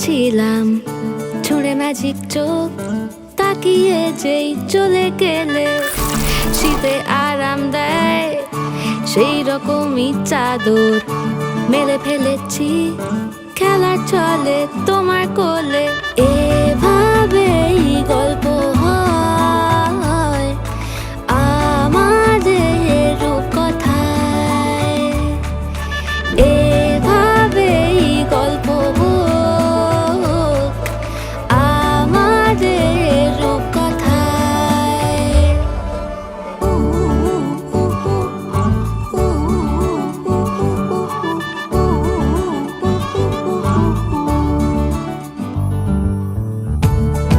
ছিলাম, ছুঁড়ে ম্যাজিক চোখ তাকিয়ে যেই চলে গেলে। শীতে আরাম দেয় সেই রকমই চাদর মেলে ফেলেছি, খেলার চলে তোমার কোলে। এভাবেই গল্প হয় আমাদের রূপকথায়, এভাবেই গল্প হোক আমাদের রূপকথায়।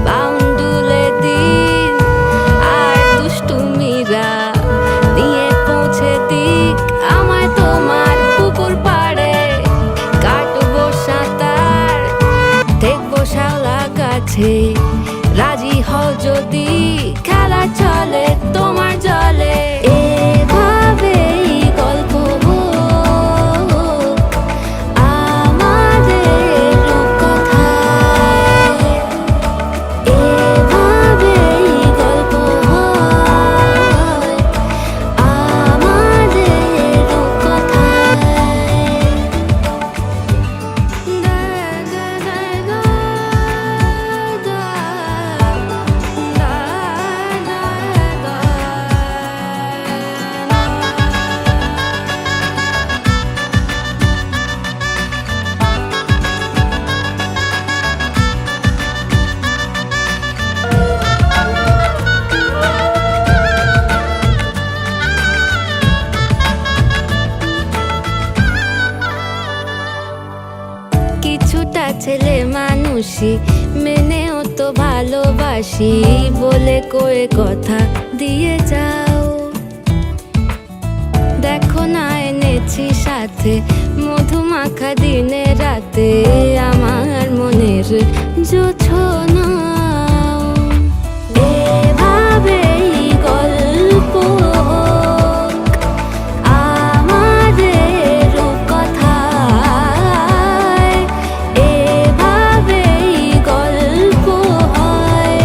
বাউন্ডুলে দিন আর দুষ্টুমিরা নিয়ে পৌঁছে দিক আমায় তোমার পুকুর পাড়ে। কাটবো সাঁতার, দেখবো শ্যাওলা গাছে, রাজি হও যদি খেলা চলে তোমার জলে। এভাবেই গল্প হোক আমাদের রূপকথায়, এভাবেই গল্প হয় আমাদের রূপকথায়। কিছুটা ছেলে মানুষই মেনেও তো ভালোবাসি, বলে কয়ে কথা দিয়ে যাও। দেখো না এনেছি সাথে মধুমাখা দিনে রাতে আমার মনের জোছনা। এভাবেই গল্প হোক আমাদের রূপকথায়, এভাবেই গল্প হয়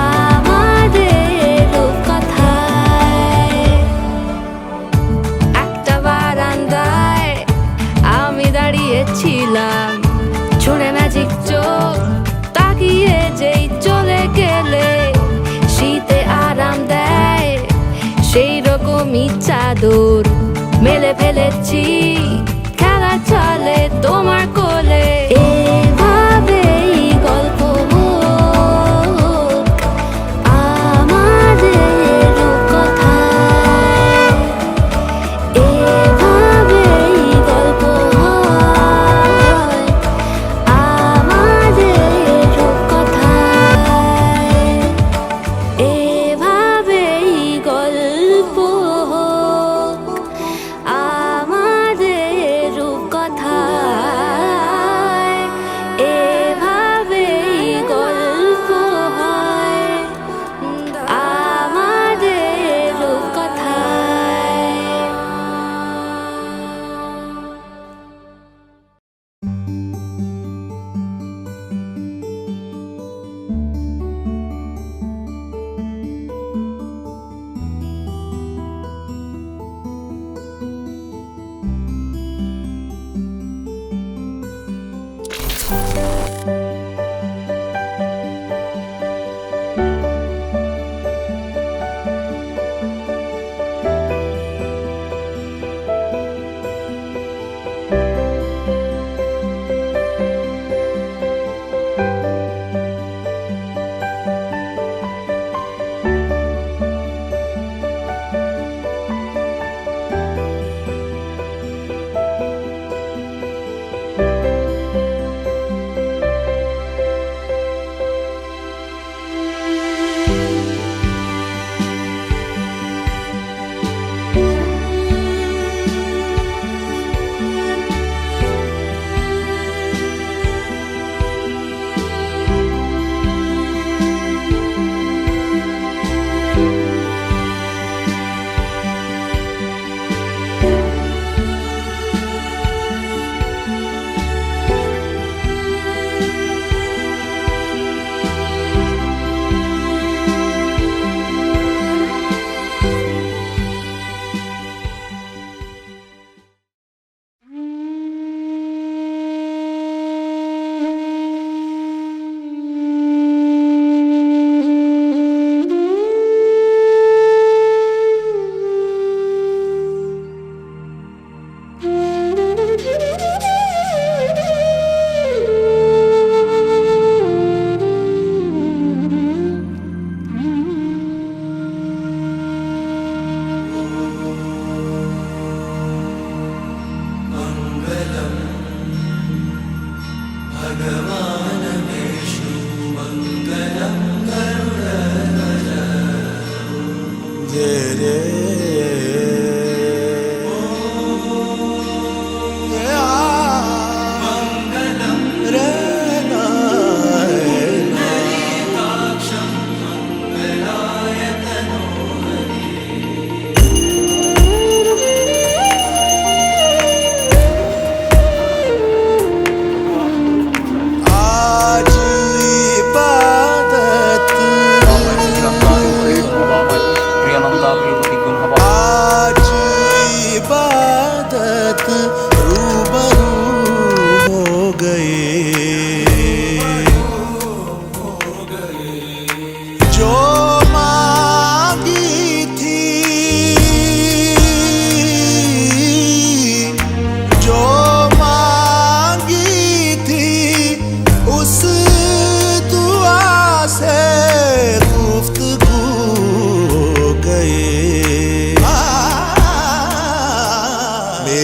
আমাদের রূপকথায়। একটা বারান্দায় আমি দাঁড়িয়েছিলাম, ছুঁড়ে ম্যাজিক চোখ তাকিয়ে যেই চলে গেলে। শীতে আরাম দেয় সেই রকমই চাদর মেলে ফেলেছি, খেলা চলে তোমার কোলে। এভাবেই গল্প হোক আমাদের রূপকথায়, এভাবেই গল্প হয় আমাদের রূপকথায়, এভাবেই গল্প হোক আমাদের রূপকথায়।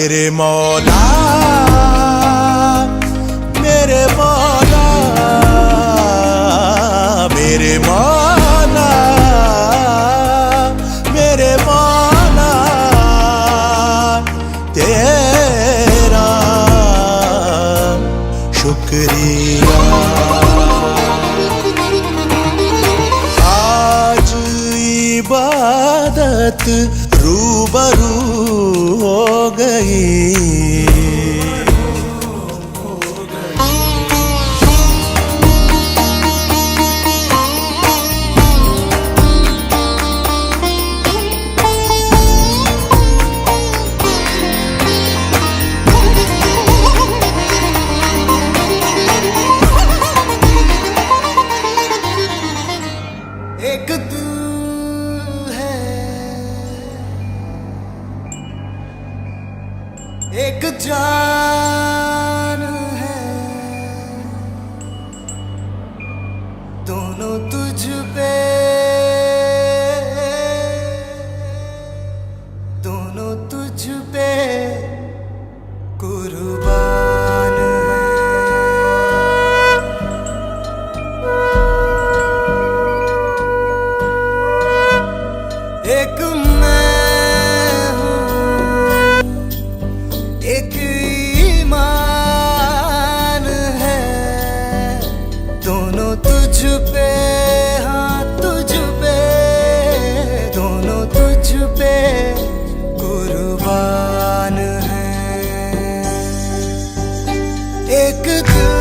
मेरे मौला मेरे मौला मेरे मौला मेरे मौला तेरा शुक्रिया। आज इबादत रूबरू हो गई। एक दिल है एक जान है, दोनों तुझ पे दोनों तुझ पे कुर्बान है। एक मैं हूँ एक ईमान है, दोनों तुझ पे हाँ तुझ पे दोनों तुझ पे कुर्बान है। एक दिल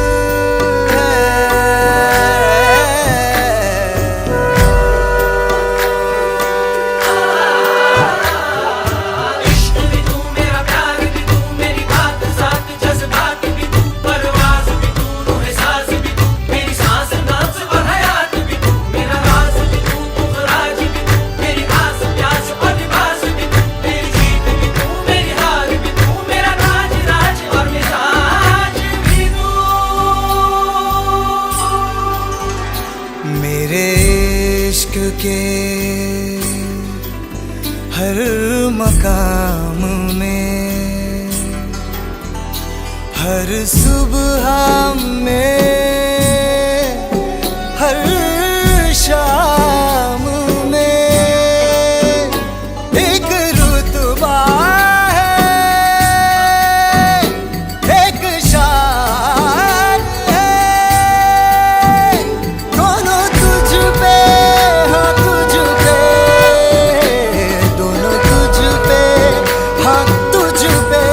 मेरे इश्क के हर मकाम में हर सुबह में हर शाम में एक रुतबा है एक शान है, दोनों तुझ पे हाँ तुझ पे दोनों तुझ पे हाँ तुझ पे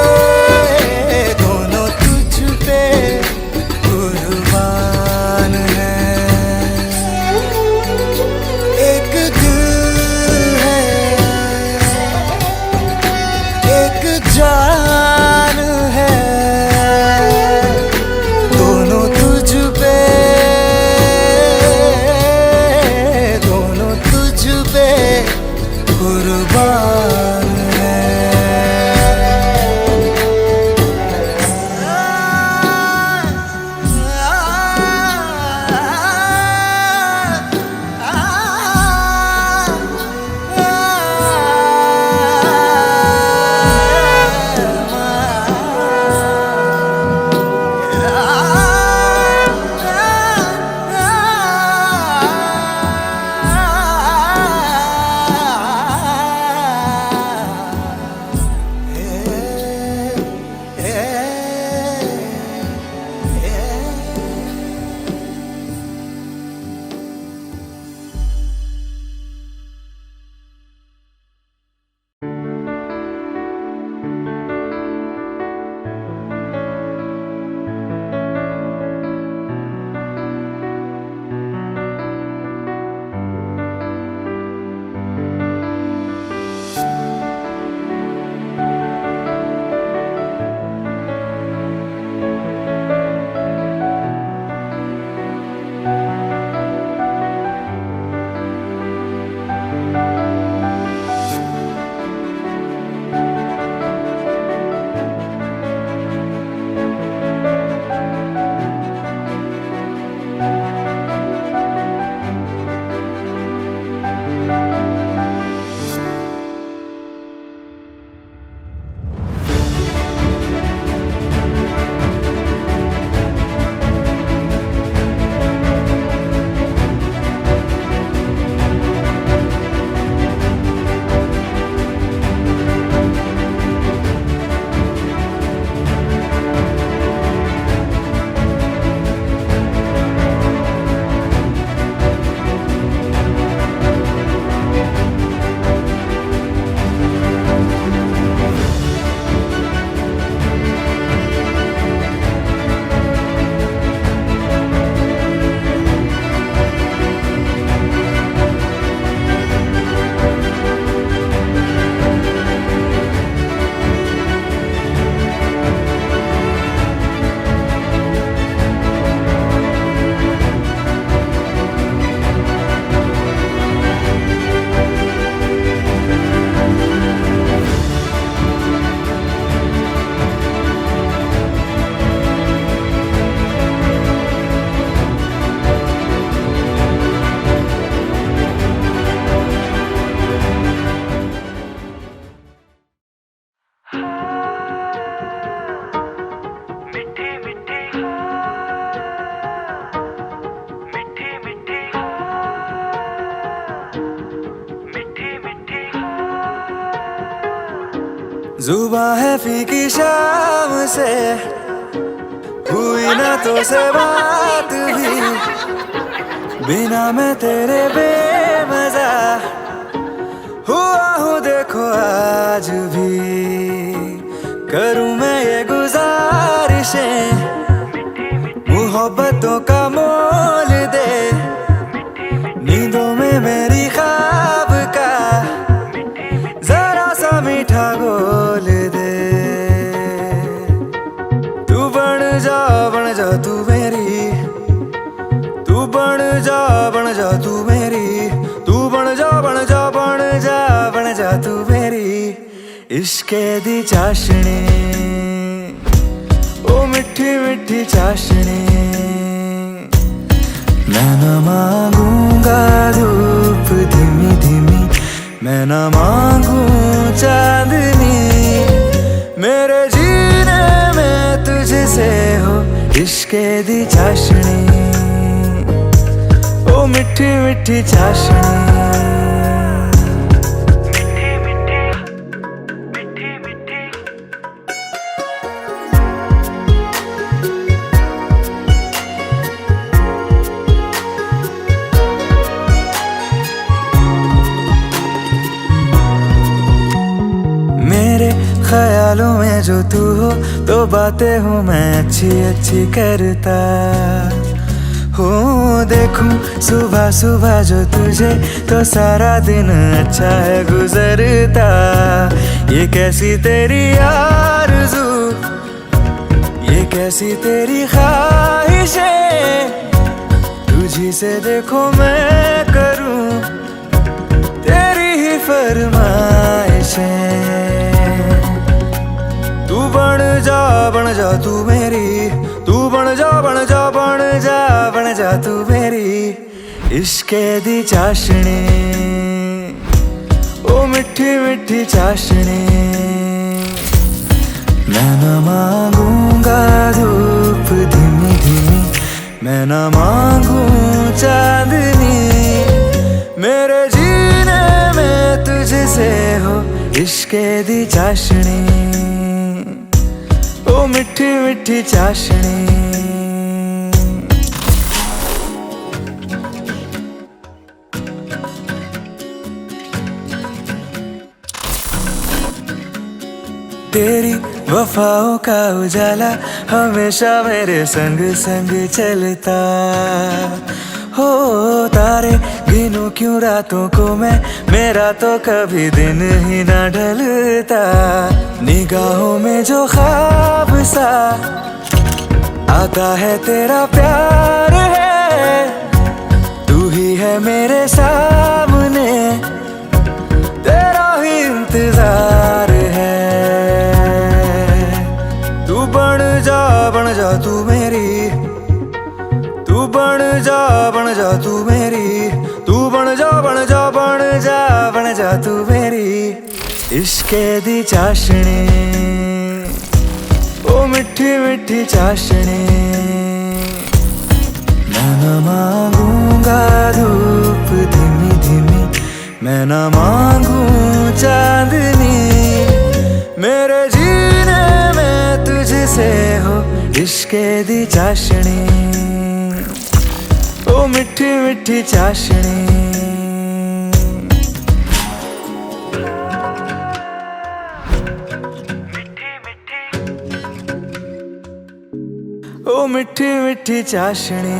दोनों तुझ पे कुर्बान है। जुबां है फीकी शाम से, हुई ना तो से बात भी, बिना मैं तेरे बेमजा हुआ हूँ देखो आज भी। करूँ मैं ये गुजारिशें, मोहब्बतों का मोल दे, नींदों में मेरी ख्वाब का जरा सा मीठा घोल दे। तू बन जा तू मेरी, तू बन जा तू मेरी, तू बन जा तू मेरी इश्के दी चाशनी, ओ मिठी मिठी चाशनी। मैं न मांगूंगा धूप धीमी धीमी, मैं न मांगू चांदनी, मेरे जीने में तुझसे हो इश्के दी चाशनी, ओ मिठी मिठी चाशनी। ख्यालों में जो तू हो तो बातें हूँ मैं अच्छी अच्छी करता हूँ। देखूं सुबह सुबह जो तुझे तो सारा दिन अच्छा है गुजरता। ये कैसी तेरी आरज़ू, ये कैसी तेरी ख्वाहिशें, तुझी से देखो मैं करूँ तेरी ही फरमाइशें। तू बन जा तू मेरी, तू बन जा तू मेरी इश्के दी चाशनी, ओ मिठी मिठी चाशनी। मैं न मांगूंगा धूप धीमी धीमी, मैं न मांगू चांदनी, मेरे जीने में तुझसे हो इश्के दी चाशनी, ओ मिठी मिठी चाशनी। तेरी वफाओं का उजाला हमेशा मेरे संग संग चलता हो। तारे गिनूं क्यों रातों को मैं, मेरा तो कभी दिन ही ना ढलता। निगाहों में जो ख्वाब सा आता है तेरा प्यार है, तू ही है मेरे सामने, तेरा ही इंतजार है। तू बन जा तू मेरी, तू बन जा तू मेरी, तू बन जा तू मेरी इश्के दी चाशनी, ओ मिठी मिठी चाशनी। मैं न मांगूंगा धूप धीमी धीमी, मैं न मांगू चांदनी, मेरे जीने में तुझसे हो इश्के दी चाशनी, ओ मिठी मिठी चाशनी। ओ मिठी मिठी चाशनी।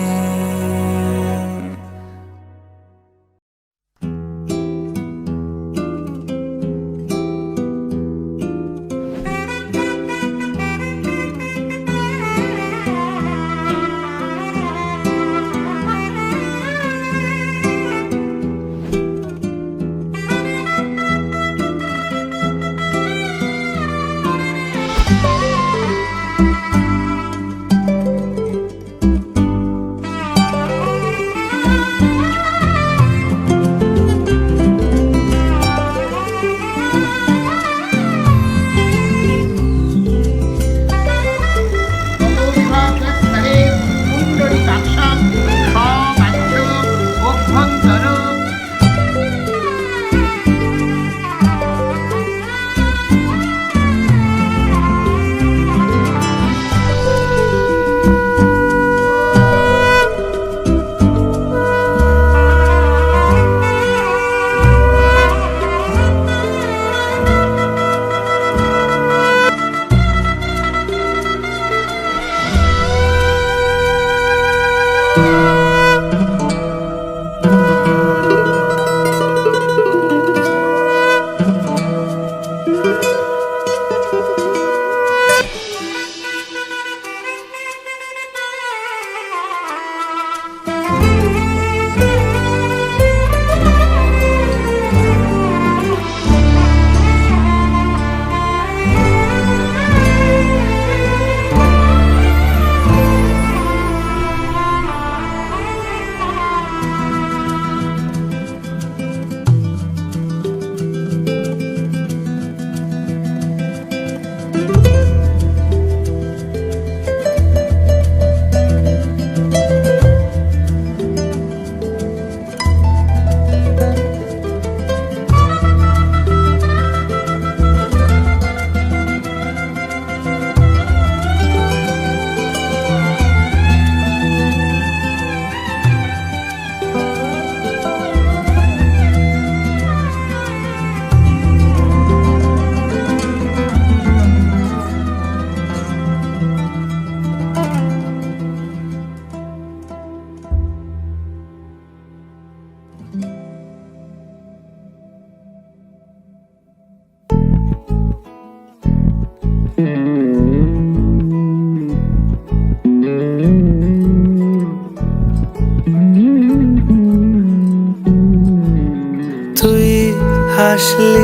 হাসলি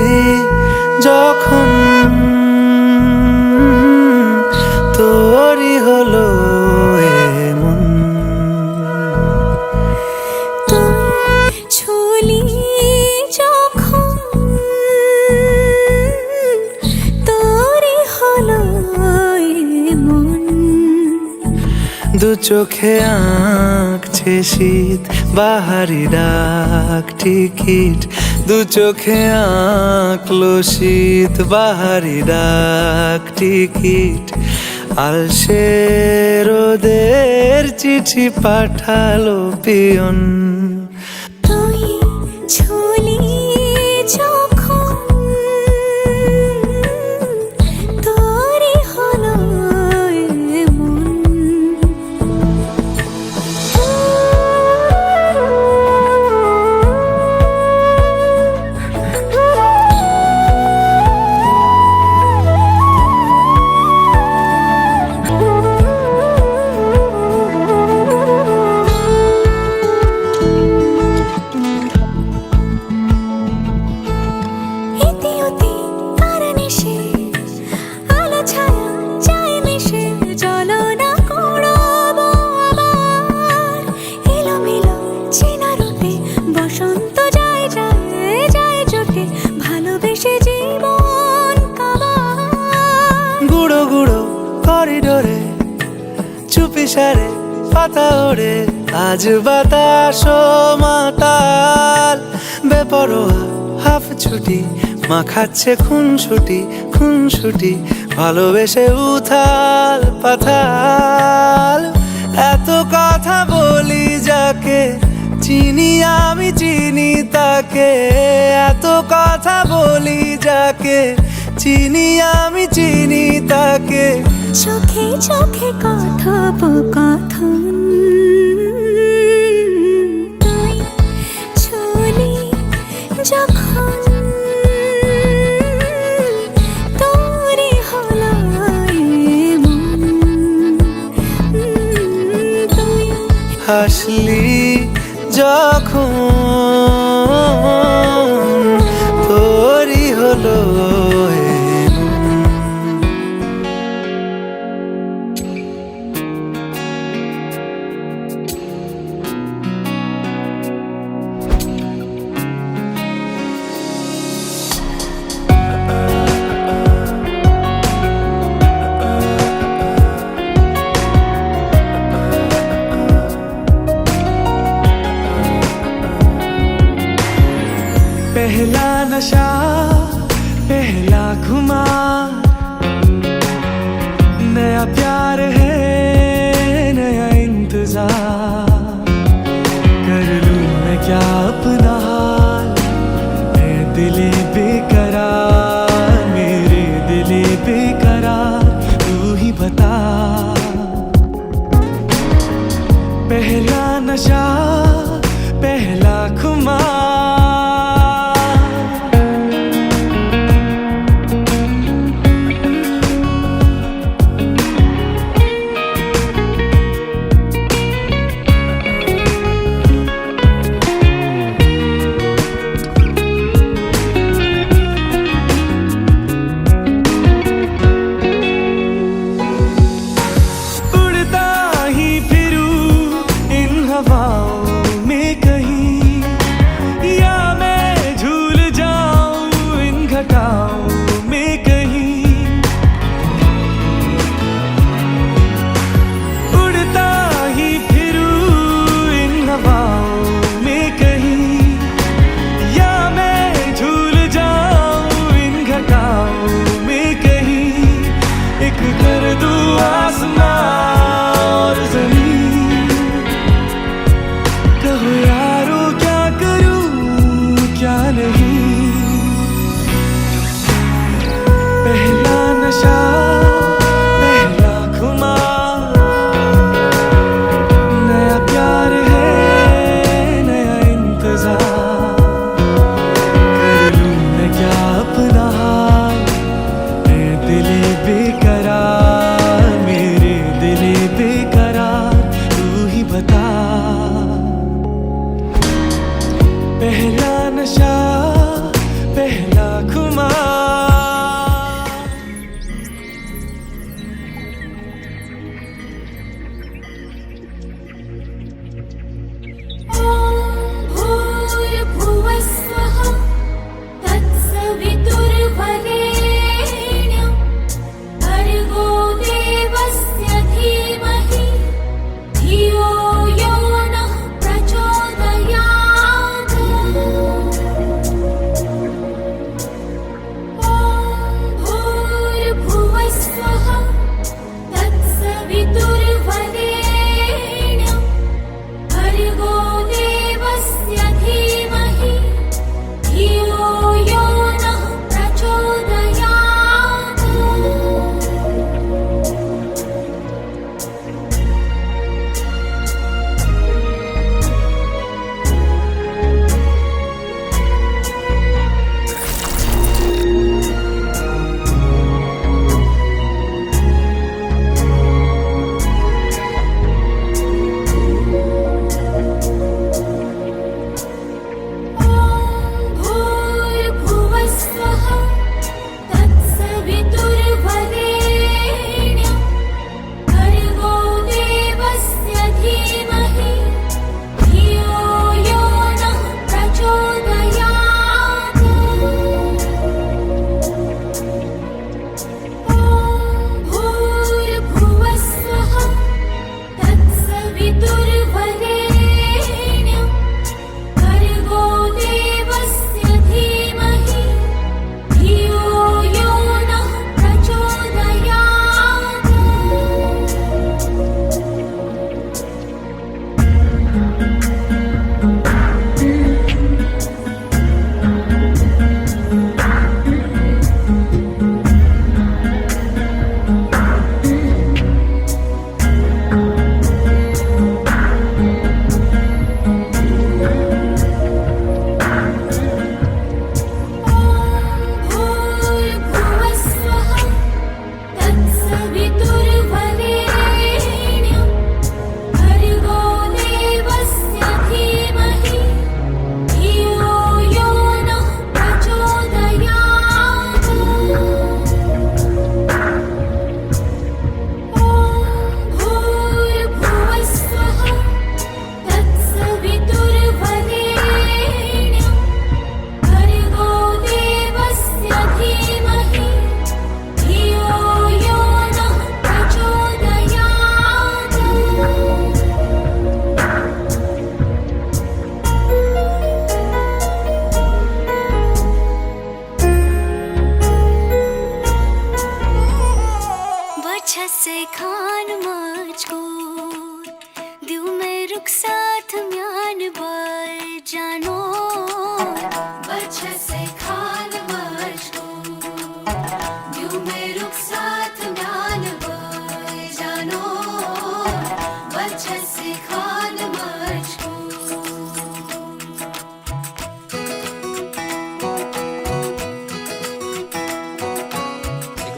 যখন তোরই হলো এমন। তুই ছুলি যখন তোরই হলো এমন। দু চোখে আঁকছে শীত বাহারি ডাক টিকিট, দু চোখে আঁকলো শীত বাহারি ডাক টিকিট। আলসে রোদের চিঠি পাঠালো পিয়ন। তুই ছুলি যখন তোরই হলো এমন। ইতিউতি কারণেসে আলো ছায়া যায় মিশে, চলো না করবো আবার এলোমেলো চেনা রূপে। বসন্ত যায় যায় যায় জোটে, ভালোবেসে জীবন কাবার। গুঁড়ো গুঁড়ো করিডোরে চুপি সারে পাতা ওড়ে, আজ বাতাস মাতাল বেপরোয়া হাফ ছুটি। মাখাচ্ছে খুনসুটি খুনসুটি, ভালোবেসে উথাল পাথাল। এত কথা বলি যাকে চিনি আমি চিনি তাকে, এত কথা বলি যাকে চিনি আমি চিনি তাকে। চোখে চোখে কথোপকথন, তুই ছুলি যখন তোরই হলো এমন। তুই হাসলি যখন তোরই হলো এমন। पहला नशा पहला खुमार, नया प्यार है नया इंतजार। कर लूं मैं क्या अपना हाल, मैं दिले बेकरार, मेरे दिले बेकरार, तू ही बता। पहला नशा पहला खुमार, पहला नशा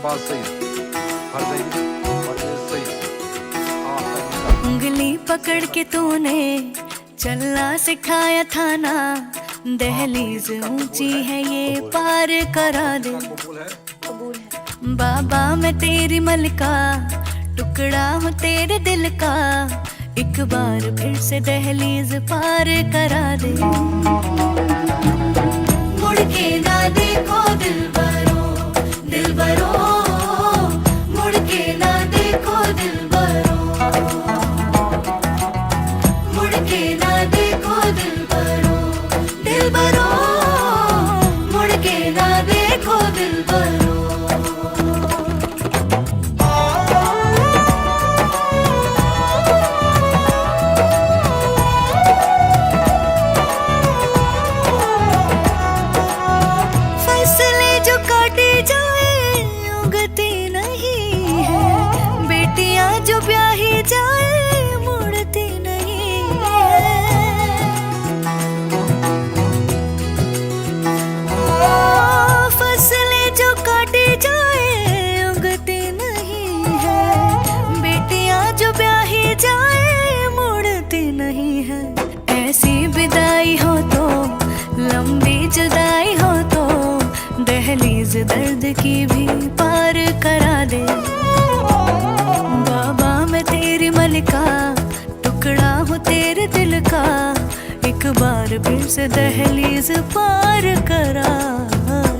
अल्फाज सही फर्ज सही। उंगली पकड़ के तूने चलना सिखाया था ना, दहलीज ऊंची है ये पार करा दे। बाबा मैं तेरी मलका, टुकड़ा हूँ तेरे दिल का, एक बार फिर से दहलीज पार करा दे। मुड़ के ना देखो दिलबरो, दिलबरो, मुड़ के ना देखो दिलबरो, मुड़ के ना देखो दिलबरो, दिलबरो, मुड़ के ना देखो दिलबरो। फसले जो काटे जाए उगती नहीं है, बेटियां जो ब्याही जाए मुड़ती नहीं है। फसले जो काटे जाए उगती नहीं है, बेटियां जो ब्याही जाए मुड़ती नहीं है। ऐसी विदाई हो तो, लंबी जुदाई हो तो, दहलीज दर्द की भी पार करा दे। बाबा मैं तेरी मलिका, टुकड़ा हूँ तेरे दिल का, एक बार फिर से दहलीज पार करा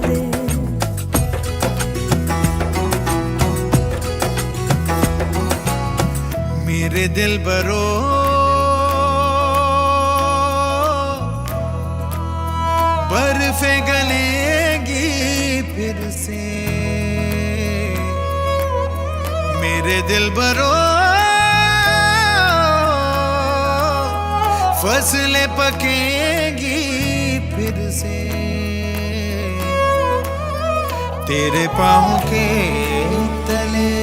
दे। मेरे दिल बरो बर्फे गलेगी फिर से, मेरे दिल बरो फसलें पकेगी फिर से, तेरे पाँव के तले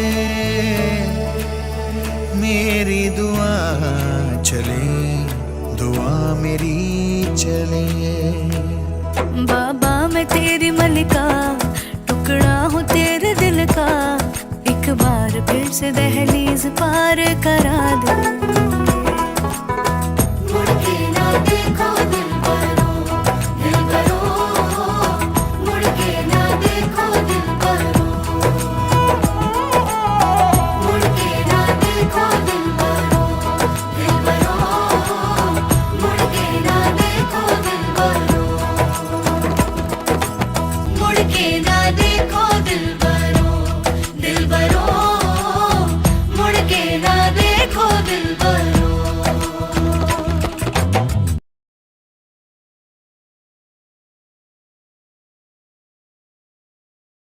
मेरी दुआ चले, दुआ मेरी चले। बाबा मैं तेरी मलिका, टुकड़ा हूँ तेरे दिल का, एक बार फिर से दहलीज पार करा दे। मुड़ के ना देखो दिलबरो, दिलबरो, मुड़ के ना देखो दिलबरो, मुड़ के ना देखो दिलबरो, दिलबरो, मुड़ के ना देखो दिलबरो, मुड़ के ना